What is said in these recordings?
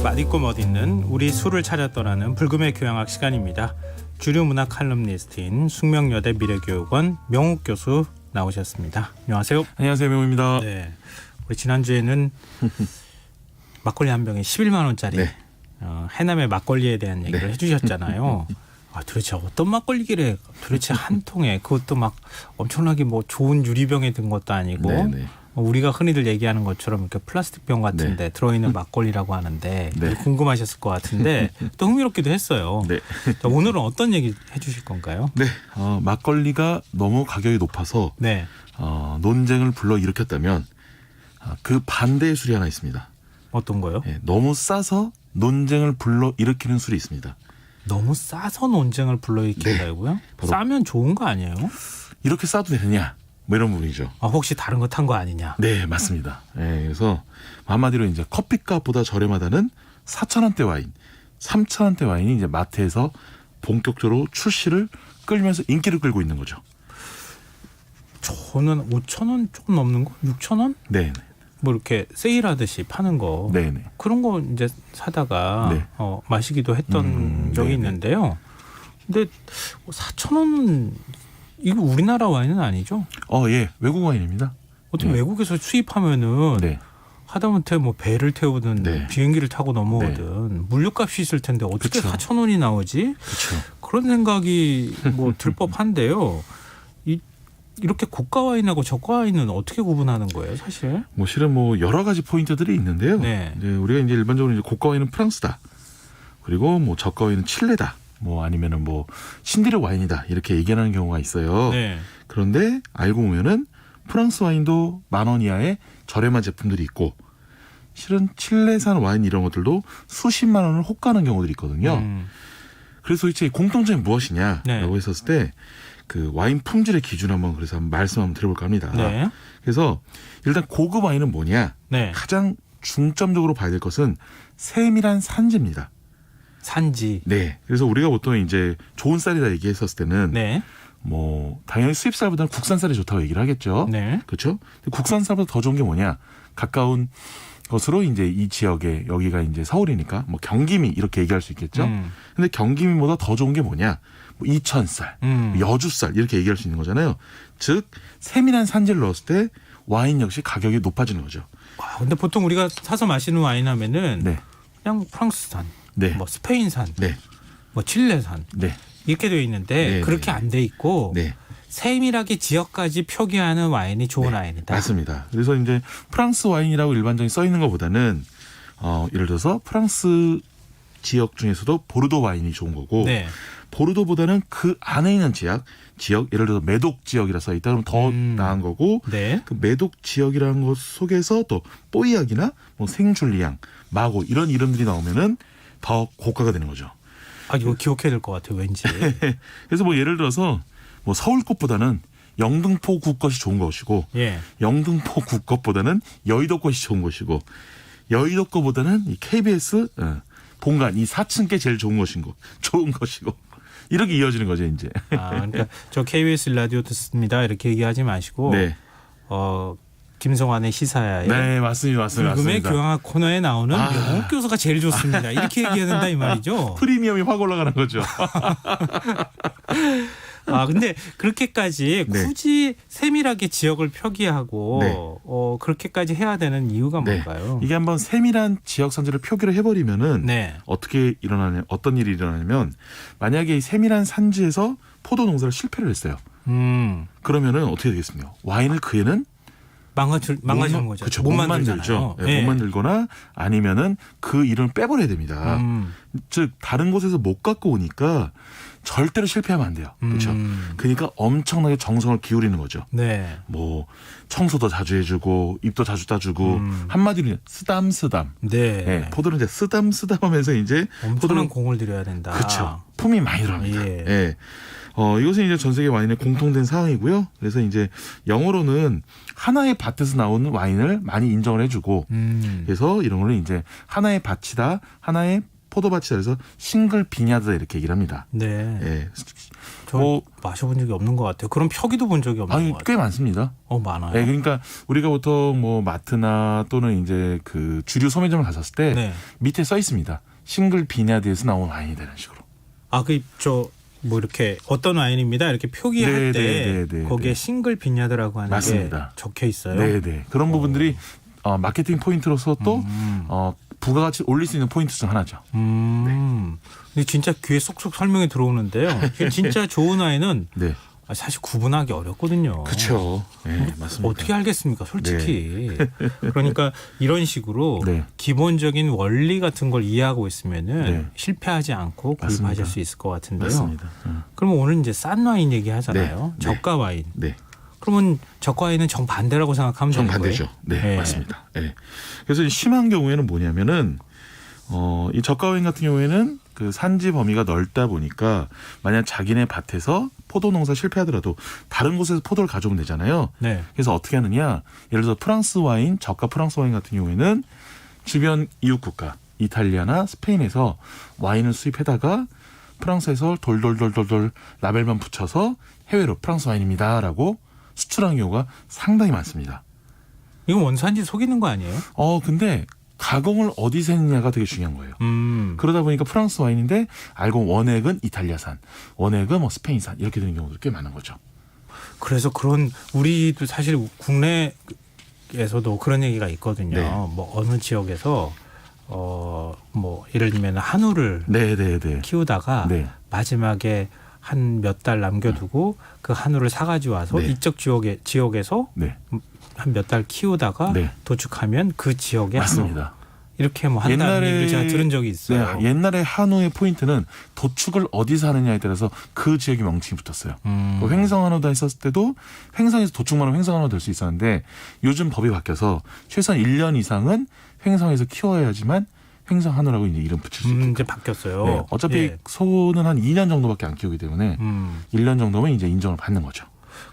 맛있고 멋있는 우리 술을 찾아 떠나는 불금의 교양학 시간입니다. 주류 문학 칼럼니스트인 숙명여대 미래교육원 명욱 교수 나오셨습니다. 안녕하세요. 안녕하세요, 명욱입니다. 네, 우리 지난주에는 막걸리 한 병에 11만 원짜리 네. 해남의 막걸리에 대한 얘기를 네. 해주셨잖아요. 도대체 어떤 막걸리길래 도대체 한 통에 그것도 막 엄청나게 뭐 좋은 유리병에 든 것도 아니고 네. 우리가 흔히들 얘기하는 것처럼 이렇게 플라스틱 병 같은데 네. 들어있는 막걸리라고 하는데 네. 궁금하셨을 것 같은데 또 흥미롭기도 했어요. 네. 자, 오늘은 어떤 얘기 해주실 건가요? 네. 막걸리가 너무 가격이 높아서 네. 논쟁을 불러일으켰다면 그 반대의 술이 하나 있습니다. 어떤 거요? 네, 너무 싸서 논쟁을 불러일으키는 술이 있습니다. 너무 싸서 논쟁을 불러일으킨다고요? 네. 바로 싸면 좋은 거 아니에요? 이렇게 싸도 되느냐? 뭐 이런 부분이죠. 혹시 다른 거 탄 거 아니냐? 네, 맞습니다. 네, 그래서 한마디로 이제 커피값보다 저렴하다는 4,000원대 와인, 3,000원대 와인이 이제 마트에서 본격적으로 출시를 끌면서 인기를 끌고 있는 거죠. 저는 5,000원 조금 넘는 거? 6,000원? 네, 뭐 이렇게 세일하듯이 파는 거. 네, 네. 그런 거 이제 사다가 네. 마시기도 했던 적이 네네. 있는데요. 근데 4,000원은 이거 우리나라 와인은 아니죠? 예, 외국 와인입니다. 어떻게 네. 외국에서 수입하면은 네. 하다못해 뭐 배를 태우든 네. 비행기를 타고 넘어오든 물류값이 있을 텐데 어떻게 그쵸. 4,000원이 나오지? 그렇죠. 그런 생각이 뭐 들 법한데요. 이렇게 고가 와인하고 저가 와인은 어떻게 구분하는 거예요, 사실? 뭐 실은 뭐 여러 가지 포인트들이 있는데요. 네. 이제 우리가 이제 일반적으로 이제 고가 와인은 프랑스다. 그리고 뭐 저가 와인은 칠레다. 뭐 아니면은 뭐 신디르 와인이다. 이렇게 얘기하는 경우가 있어요. 네. 그런데 알고 보면은 프랑스 와인도 10,000원 이하의 저렴한 제품들이 있고 실은 칠레산 와인 이런 것들도 수십만 원을 호가하는 경우들이 있거든요. 그래서 도대체 공통점이 무엇이냐라고 네. 했었을 때 그 와인 품질의 기준 한번 그래서 한번 말씀 한번 드려볼까 합니다. 네. 그래서 일단 고급 와인은 뭐냐? 네. 가장 중점적으로 봐야 될 것은 세밀한 산지입니다. 산지. 네. 그래서 우리가 보통 이제 좋은 쌀이다 얘기했었을 때는 네. 뭐 당연히 수입 쌀보다는 국산 쌀이 좋다고 얘기를 하겠죠. 네. 그렇죠? 국산 쌀보다 더 좋은 게 뭐냐? 가까운 것으로 이제 이 지역에 여기가 이제 서울이니까 뭐 경기미 이렇게 얘기할 수 있겠죠. 근데 경기미보다 더 좋은 게 뭐냐? 뭐 이천쌀, 여주쌀 이렇게 얘기할 수 있는 거잖아요. 즉 세밀한 산지를 넣었을 때 와인 역시 가격이 높아지는 거죠. 근데 보통 우리가 사서 마시는 와인 하면은 네, 그냥 프랑스산, 네, 뭐 스페인산, 네, 뭐 칠레산 네, 이렇게 되어 있는데 네, 그렇게 네. 안 돼 있고 네. 세밀하게 지역까지 표기하는 와인이 좋은 와인이다. 맞습니다. 그래서 이제 프랑스 와인이라고 일반적인 써 있는 것보다는 예를 들어서 프랑스 지역 중에서도 보르도 와인이 좋은 거고 네. 보르도보다는 그 안에 있는 지역 예를 들어서 메독 지역이라 써 있다 그러면 더 나은 거고 네. 그 메독 지역이라는 것 속에서 또 뽀이약이나 뭐 생줄리앙, 마고 이런 이름들이 나오면은 더 고가가 되는 거죠. 이거 기억해야 될 것 같아요, 왠지. 그래서 뭐 예를 들어서 뭐 서울 것보다는 영등포 구 것이 좋은 것이고 예. 영등포 구 것보다는 여의도 것이 좋은 것이고 여의도 거보다는 이 KBS 본관 이 4층께 제일 좋은 것이고 이렇게 이어지는 거죠 이제. 그러니까 저 KBS 라디오 듣습니다 이렇게 얘기하지 마시고 네, 김성환의 시사야에 네 맞습니다. 불금의 교양학 코너에 나오는 명욱 교수가 제일 좋습니다. 이렇게 얘기해야 된다 이 말이죠. 프리미엄이 확 올라가는 거죠. 근데 그렇게까지 네. 굳이 세밀하게 지역을 표기하고 네. 그렇게까지 해야 되는 이유가 네. 뭘까요? 이게 한번 세밀한 지역 산지를 표기를 해버리면은 네. 어떤 일이 일어나냐면 만약에 이 세밀한 산지에서 포도 농사를 실패를 했어요. 그러면은 어떻게 되겠습니까? 와인을 그 애는 망가지는 거죠. 그렇죠. 못 못 만들잖아요. 만들죠. 네, 네. 못 만들거나 아니면은 그 이름을 빼버려야 됩니다. 즉 다른 곳에서 못 갖고 오니까 절대로 실패하면 안 돼요. 그렇죠. 그러니까 엄청나게 정성을 기울이는 거죠. 네. 뭐 청소도 자주 해주고 입도 자주 따주고 한마디로 쓰담쓰담. 네. 네, 포도는 이제 쓰담쓰담하면서 이제 엄청난 공을 들여야 된다. 그렇죠. 품이 많이 들어갑니다. 예. 예. 이것은 이제 전 세계 와인의 공통된 사항이고요. 그래서 이제 영어로는 하나의 밭에서 나오는 와인을 많이 인정을 해주고, 그래서 이런 거는 이제 하나의 밭이다, 하나의 포도밭이 그래서 싱글 비냐드 이렇게 얘기를 합니다. 네. 예. 저 마셔본 적이 없는 것 같아요. 그런 표기도 본 적이 없는 아니, 것 같아요. 꽤 많습니다. 많아요. 예, 그러니까 우리가 보통 뭐 마트나 또는 이제 그 주류 소매점을 갔었을 때 네. 밑에 써 있습니다. 싱글 비냐드에서 나온 와인이다 이런 식으로. 뭐 이렇게 어떤 와인입니다. 이렇게 표기할 때 거기에 싱글 비냐드라고 하는 맞습니다. 게 적혀 있어요. 네. 그런 부분들이 마케팅 포인트로서 또 부가가치 올릴 수 있는 포인트 중 하나죠. 근데 진짜 귀에 쏙쏙 설명이 들어오는데요. 이게 진짜 좋은 와인은 네. 사실 구분하기 어렵거든요. 그렇죠. 네, 맞습니다. 어떻게 알겠습니까, 솔직히. 그러니까 이런 식으로 네. 기본적인 원리 같은 걸 이해하고 있으면은 네. 실패하지 않고 맞습니다. 구입하실 수 있을 것 같은데요. 맞습니다. 그러면 오늘 이제 싼 와인 얘기하잖아요. 네. 저가 와인. 네. 그러면 저가 와인은 정반대라고 생각하면 되는 거예요? 정반대죠. 네, 맞습니다. 네. 그래서 심한 경우에는 뭐냐면은 이 저가 와인 같은 경우에는 그 산지 범위가 넓다 보니까 만약 자기네 밭에서 포도 농사 실패하더라도 다른 곳에서 포도를 가져오면 되잖아요. 네. 그래서 어떻게 하느냐? 예를 들어서 프랑스 와인, 저가 프랑스 와인 같은 경우에는 주변 이웃 국가 이탈리아나 스페인에서 와인을 수입해다가 프랑스에서 돌돌돌돌돌 라벨만 붙여서 해외로 프랑스 와인입니다라고 수출하는 경우가 상당히 많습니다. 이건 원산지 속이는 거 아니에요? 근데 가공을 어디서 했느냐가 되게 중요한 거예요. 그러다 보니까 프랑스 와인인데 알고 원액은 이탈리아산, 원액은 뭐 스페인산 이렇게 되는 경우도 꽤 많은 거죠. 그래서 그런 우리도 사실 국내에서도 그런 얘기가 있거든요. 네. 뭐 어느 지역에서 뭐 예를 들면 한우를 키우다가 네. 마지막에 한 몇 달 남겨두고 그 한우를 사가지고 와서 네. 이쪽 지역에서 네. 한 몇 달 키우다가 네. 도축하면 그 지역에 맞습니다. 한우 이렇게 뭐 한다는 얘기를 제가 들은 적이 있어요. 네, 옛날에 한우의 포인트는 도축을 어디서 하느냐에 따라서 그 지역의 명칭이 붙었어요. 그 횡성 한우다 했었을 때도 횡성에서 도축만 하면 횡성 한우 될 수 있었는데 요즘 법이 바뀌어서 최소한 1년 이상은 횡성에서 키워야지만 횡성 한우라고 이제 이름 붙일 수 있게끔. 이제 바뀌었어요. 네, 어차피 소는 한 2년 정도밖에 안 키우기 때문에 1년 정도면 이제 인정을 받는 거죠.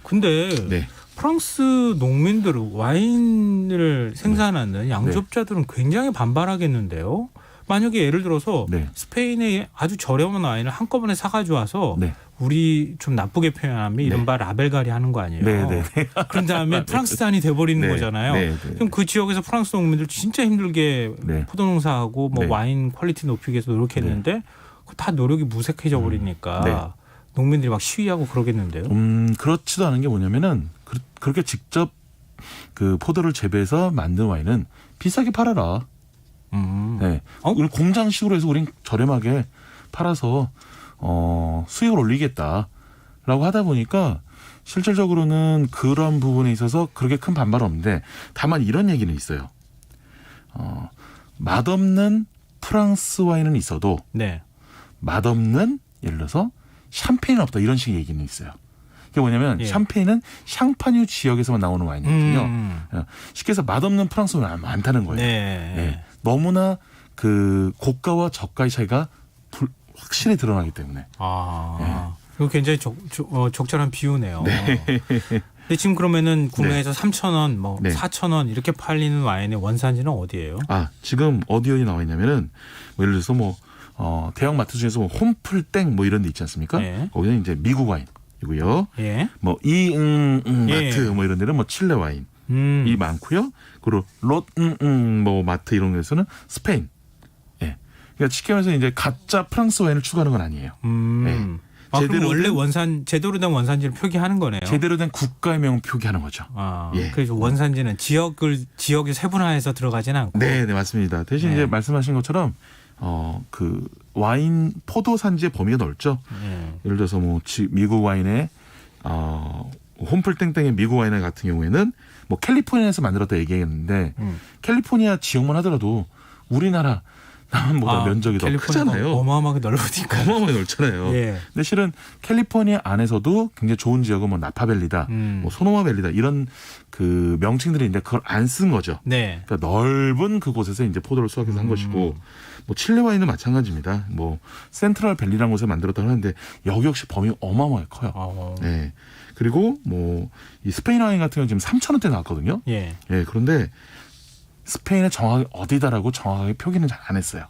근데 네. 프랑스 농민들은 와인을 생산하는 양조업자들은 굉장히 반발하겠는데요. 만약에 예를 들어서 네. 스페인의 아주 저렴한 와인을 한꺼번에 사가지고 와서 네. 우리 좀 나쁘게 표현하면 이른바 라벨가리 하는 거 아니에요. 네. 그런 다음에 프랑스산이 돼버리는 네. 거잖아요. 네. 그럼 그 지역에서 프랑스 농민들 진짜 힘들게 네. 포도농사하고 뭐 네. 와인 퀄리티 높이기 위해서 노력했는데 다 노력이 무색해져 버리니까 네. 농민들이 막 시위하고 그러겠는데요. 그렇지도 않은 게 뭐냐면은 그렇게 직접 그 포도를 재배해서 만든 와인은 비싸게 팔아라. 네. 우리 공장식으로 해서 우린 저렴하게 팔아서 수익을 올리겠다라고 하다 보니까 실질적으로는 그런 부분에 있어서 그렇게 큰 반발은 없는데 다만 이런 얘기는 있어요. 맛없는 프랑스 와인은 있어도 네. 맛없는 예를 들어서 샴페인은 없다 이런 식의 얘기는 있어요. 그게 뭐냐면 샴페인은 샹파뉴 지역에서만 나오는 와인이거든요. 쉽게 해서 맛없는 프랑스 와인은 많다는 거예요. 네. 너무나 그 고가와 저가의 차이가 확실히 드러나기 때문에. 이거 굉장히 적절한 비유네요. 근데 지금 그러면은 국내에서 3,000원, 뭐 4,000원 이렇게 팔리는 와인의 원산지는 어디예요? 지금 어디 나와 있냐면은 예를 들어서 뭐 대형 마트 중에서 뭐 홈플땡 뭐 이런 데 있지 않습니까? 거기는 이제 미국 와인이고요. 뭐 마트 뭐 이런 데는 뭐 칠레 와인 이 많고요. 그리고 뭐 마트 이런 데서는 스페인. 그러니까 쉽게 말해서 이제 가짜 프랑스 와인을 추가하는 건 아니에요. 그럼 원래 제대로 된 원산지를 표기하는 거네요. 제대로 된 국가의 표기하는 거죠. 그래서 원산지는 지역이 세분화해서 들어가지는 않고. 네, 맞습니다. 대신 이제 말씀하신 것처럼 그 와인 포도 산지의 범위가 넓죠. 예를 들어서 뭐 미국 와인의 홈플땡땡의 미국 와인 같은 경우에는 뭐 캘리포니아에서 만들었다 얘기했는데 캘리포니아 지역만 하더라도 우리나라 남한보다 면적이 더 크잖아요. 어마어마하게 넓으니까. 어마어마하게 넓잖아요. 근데 실은 캘리포니아 안에서도 굉장히 좋은 지역은 뭐 나파밸리다, 뭐 소노마밸리다 이런 그 명칭들이 있는데 그걸 안 쓴 거죠. 그러니까 넓은 그곳에서 이제 포도를 수확해서 한 것이고, 뭐 칠레 와인도 마찬가지입니다. 뭐 센트럴 밸리라는 곳에 만들었다고 하는데 여기 역시 범위가 어마어마하게 커요. 그리고 뭐 이 스페인 와인 같은 경우는 지금 3,000원대 나왔거든요. 그런데 스페인의 정확하게 어디다라고 정확하게 표기는 잘 안 했어요.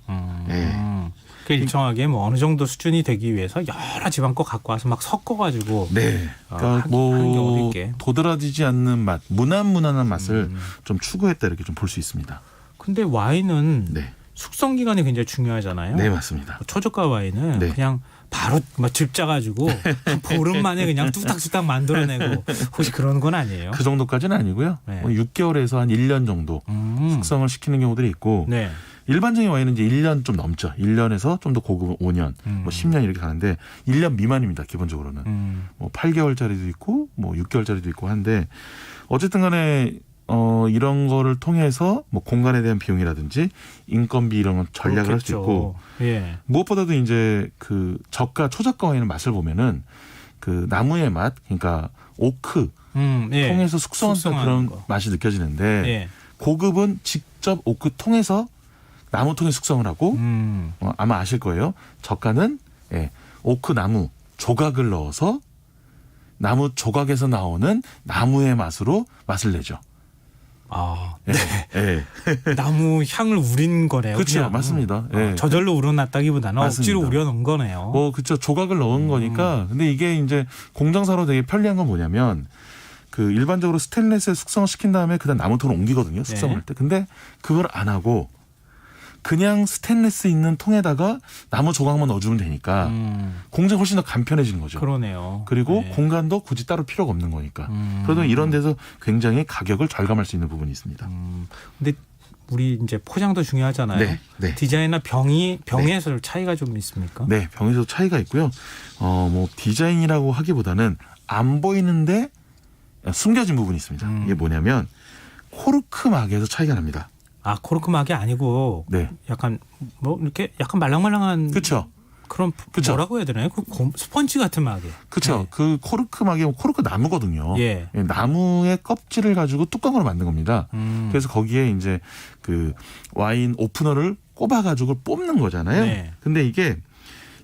그 일정하게 뭐 어느 정도 수준이 되기 위해서 여러 지방 거 갖고 와서 막 섞어가지고 네. 그러니까 하는 경우도 있게. 도드라지지 않는 맛, 무난무난한 맛을 좀 추구했다 이렇게 좀 볼 수 있습니다. 근데 와인은 네. 숙성 기간이 굉장히 중요하잖아요. 네, 맞습니다. 초저가 와인은 네. 그냥 바로 막 즙짜가지고 한 보름 만에 그냥 뚝딱뚝딱 만들어내고 혹시 그런 건 아니에요? 그 정도까지는 아니고요. 네. 뭐 6개월에서 한 1년 정도 숙성을 시키는 경우들이 있고 네. 일반적인 와인은 이제 1년 좀 넘죠. 1년에서 좀 더 고급은 5년, 뭐 10년 이렇게 가는데 1년 미만입니다. 기본적으로는. 뭐 8개월짜리도 있고 뭐 6개월짜리도 있고 한데 어쨌든 간에 이런 거를 통해서 뭐 공간에 대한 비용이라든지 인건비 이런 건 전략을 할 수 그렇겠죠. 있고 예. 무엇보다도 이제 그 저가 초저가 와인의 맛을 보면은 그 나무의 맛, 그러니까 오크 예. 통해서 숙성한 숙성하는 그런 거. 맛이 느껴지는데 예. 고급은 직접 오크 통해서 나무 통에 숙성을 하고 아마 아실 거예요. 저가는 오크 나무 조각을 넣어서 나무 조각에서 나오는 나무의 맛으로 맛을 내죠. 아, 네. 네. 나무 향을 우린 거네요. 그렇죠, 그냥. 맞습니다. 네. 저절로 우러났다기보다는 맞습니다. 억지로 우려놓은 거네요. 그렇죠. 조각을 넣은 거니까. 근데 이게 이제 공정사로 되게 편리한 건 뭐냐면 그 일반적으로 스테인리스에 숙성을 시킨 다음에 그다음 나무통을 옮기거든요. 숙성을 할 때. 근데 그걸 안 하고 그냥 스테인리스 있는 통에다가 나무 조각만 넣어주면 되니까 공정이 훨씬 더 간편해지는 거죠. 그러네요. 그리고 네. 공간도 굳이 따로 필요가 없는 거니까. 그래도 이런 데서 굉장히 가격을 절감할 수 있는 부분이 있습니다. 근데 우리 이제 포장도 중요하잖아요. 네, 네. 디자인이나 병에서 차이가 좀 있습니까? 네, 병에서 차이가 있고요. 뭐 디자인이라고 하기보다는 안 보이는데 숨겨진 부분이 있습니다. 이게 뭐냐면 코르크 막에서 차이가 납니다. 아, 코르크막이 아니고 네. 약간 뭐 이렇게 약간 말랑말랑한 그렇죠. 그런 그쵸. 뭐라고 해야 되나요? 그 스펀지 같은 막이. 그렇죠. 네. 그 코르크 막이 코르크 나무거든요. 예. 나무의 껍질을 가지고 뚜껑으로 만든 겁니다. 그래서 거기에 이제 그 와인 오프너를 꼽아가지고 뽑는 거잖아요. 네. 근데 이게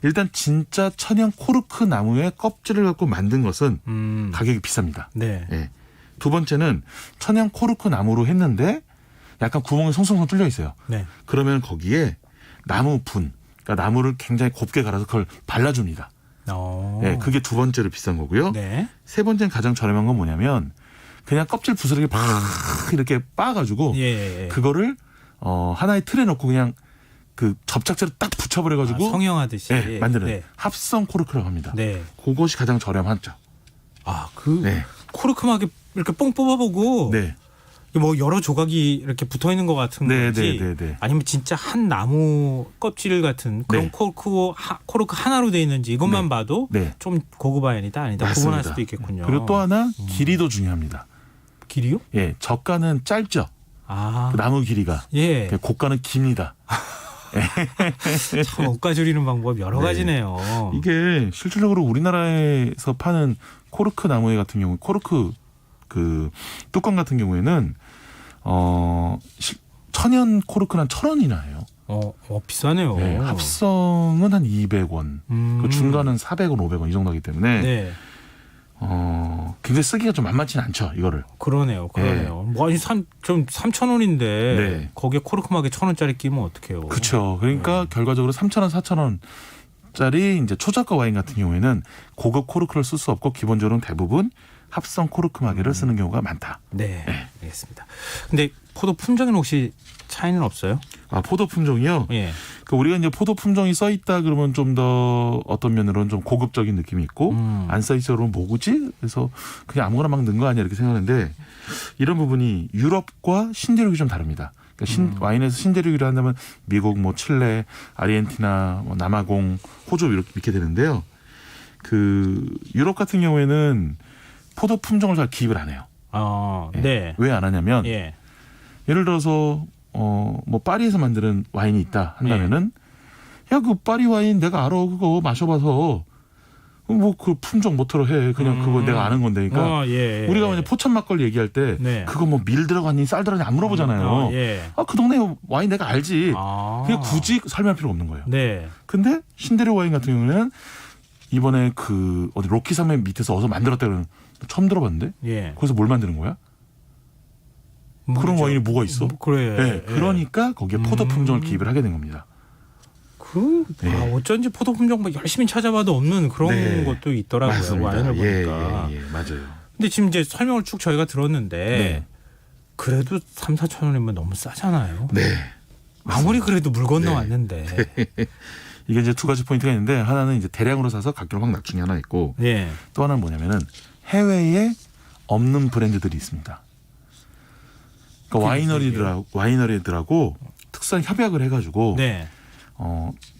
일단 진짜 천연 코르크 나무의 껍질을 갖고 만든 것은 가격이 비쌉니다. 네. 예. 두 번째는 천연 코르크 나무로 했는데 약간 구멍이 송송송 뚫려 있어요. 네. 그러면 거기에 나무 분, 그러니까 나무를 굉장히 곱게 갈아서 그걸 발라줍니다. 네, 그게 두 번째로 비싼 거고요. 네. 세 번째는 가장 저렴한 건 뭐냐면 그냥 껍질 부스러기 팍 이렇게 빻아가지고 예. 그거를 하나의 틀에 넣고 그냥 그 접착제로 딱 붙여버려가지고 성형하듯이 네, 만드는 네. 합성 코르크라고 합니다. 네. 그것이 가장 저렴하죠. 아, 그 네. 코르크막에 이렇게 뽕 뽑아보고 네. 뭐 여러 조각이 이렇게 붙어 있는 것 같은 건지 아니면 진짜 한 나무 껍질 같은 그런 네. 코르크 하나로 돼 있는지 이것만 네. 봐도 네. 좀 고급 아니다 아니다 맞습니다. 구분할 수도 있겠군요. 그리고 또 하나 길이도 중요합니다. 길이요? 예, 저가는 짧죠. 아, 그 나무 길이가. 예. 고가는 깁니다. 참 원가 줄이는 방법 여러 네. 가지네요. 이게 실질적으로 우리나라에서 파는 코르크 나무에 같은 경우, 코르크 그 뚜껑 같은 경우에는 천연 코르크는 한 1,000원이나 해요. 비싸네요. 네, 합성은 한 200원, 그 중간은 400원, 500원 이 정도 하기 때문에 네. 굉장히 쓰기가 좀 만만치는 않죠, 이거를. 그러네요. 뭐 아니 좀 3,000원인데 네. 거기에 코르크막에 1,000원짜리 끼면 어떡해요? 그렇죠. 그러니까 결과적으로 3,000원, 4,000원짜리 이제 초저가 와인 같은 경우에는 고급 코르크를 쓸 수 없고 기본적으로는 대부분 합성 코르크 마개를 쓰는 경우가 많다. 네, 알겠습니다. 근데 포도 품종에는 혹시 차이는 없어요? 아, 포도 품종이요? 예. 그 우리가 이제 포도 품종이 써 있다 그러면 좀 더 어떤 면으로는 좀 고급적인 느낌이 있고 안 써 있어 그러면 뭐지? 그래서 그냥 아무거나 막 넣은 거 아니야 이렇게 생각하는데 이런 부분이 유럽과 신대륙이 좀 다릅니다. 그러니까 와인에서 신대륙이라 한다면 미국, 뭐 칠레, 아르헨티나, 뭐 남아공, 호주 이렇게 되는데요. 그 유럽 같은 경우에는 포도 품종을 잘 기입을 안 해요. 네. 왜 안 하냐면 예. 예를 들어서 뭐 파리에서 만드는 와인이 있다 한다면은 야, 그 파리 와인 내가 알아. 그거 마셔봐서 뭐 그 품종 못들어 해. 그냥 그거 내가 아는 건데. 그러니까 예. 우리가 만약 포천 막걸리 얘기할 때 네. 그거 뭐 밀 들어갔니 쌀 들어갔니 안 물어보잖아요. 예. 그 동네 와인 내가 알지. 아. 그냥 굳이 설명할 필요가 없는 거예요. 네. 근데 신대륙 와인 같은 경우는 이번에 그 어디 로키 산맥 밑에서 어디서 만들었다 그러는 처음 들어봤는데. 예. 거기서 뭘 만드는 거야? 그런 와인이 뭐가 있어? 그래. 네, 그러니까 거기에 포도 품종을 기입을 하게 된 겁니다. 아, 어쩐지 포도 품종 뭐 열심히 찾아봐도 없는 그런 네. 것도 있더라고요. 맞습니다. 와인을 보니까. 예, 맞아요. 근데 지금 이제 설명을 쭉 저희가 들었는데 네. 그래도 3, 4천 원이면 너무 싸잖아요. 네. 아무리 그래도 물 건너 네. 왔는데. 이게 이제 두 가지 포인트가 있는데 하나는 이제 대량으로 사서 가격을 확 낮춘 게 하나 있고 예. 또 하나는 뭐냐면은 해외에 없는 브랜드들이 있습니다. 그러니까 와이너리들하고 특수한 협약을 해가지고 네.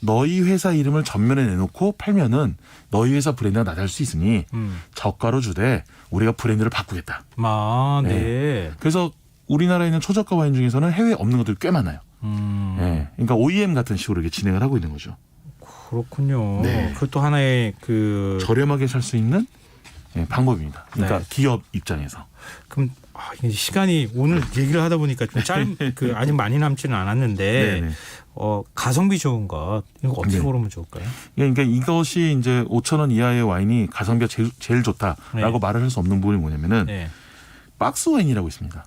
너희 회사 이름을 전면에 내놓고 팔면은 너희 회사 브랜드가 나갈 수 있으니 저가로 주되 우리가 브랜드를 바꾸겠다. 아, 네. 네. 그래서 우리나라에 있는 초저가 와인 중에서는 해외에 없는 것들이 꽤 많아요. 네. 그러니까 OEM 같은 식으로 이렇게 진행을 하고 있는 거죠. 그렇군요. 네. 그것도 하나의 그 저렴하게 살 수 있는 방법입니다. 그러니까 네. 기업 입장에서. 그럼 이게 시간이 오늘 얘기를 하다 보니까 좀 그 아직 많이 남지는 않았는데 네네. 가성비 좋은 것 이거 어떻게 네. 고르면 좋을까요? 그러니까 이것이 이제 5,000원 이하의 와인이 가성비가 제일 좋다라고 네. 말을 할 수 없는 부분이 뭐냐면은 네. 박스 와인이라고 있습니다.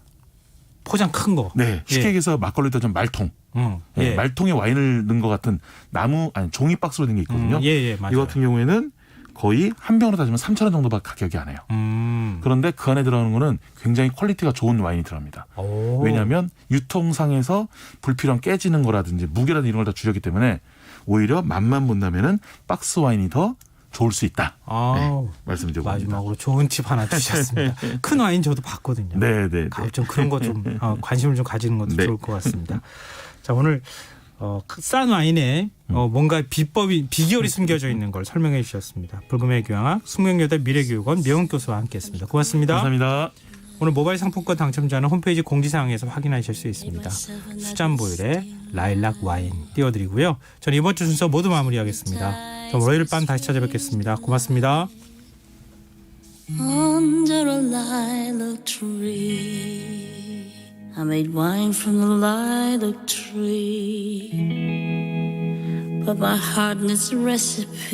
포장 큰 거. 네, 쉽게 얘기해서 막걸리 때좀 말통. 네, 예. 말통에 와인을 넣은 것 같은 종이 박스로 된 게 있거든요. 예, 맞아요. 이 같은 경우에는 거의 한 병으로 따지면 3,000원 정도밖에 가격이 안 해요. 그런데 그 안에 들어가는 거는 굉장히 퀄리티가 좋은 와인이 들어갑니다. 오. 왜냐하면 유통상에서 불필요한 깨지는 거라든지 무게라든지 이런 걸 다 줄였기 때문에 오히려 맛만 본다면은 박스 와인이 더 좋을 수 있다. 네, 말씀드리고 마지막으로 좋은 팁 하나 주셨습니다. 큰 와인 저도 봤거든요. 네. 좀 그런 거 좀 관심을 좀 가지는 것도 네. 좋을 것 같습니다. 자, 오늘 싼 와인에 뭔가 비결이 숨겨져 있는 걸 설명해 주셨습니다. 불금의 교양학 숙명여대 미래교육원 명훈 교수와 함께했습니다. 고맙습니다. 감사합니다. 오늘 모바일 상품권 당첨자는 홈페이지 공지사항에서 확인하실 수 있습니다. 수잔보일의 라일락 와인 띄워드리고요. 저는 이번 주 순서 모두 마무리하겠습니다. 저 월요일 밤 다시 찾아뵙겠습니다. 고맙습니다. Under a lilac tree, I made wine from the lilac tree, but my heart needs a recipe.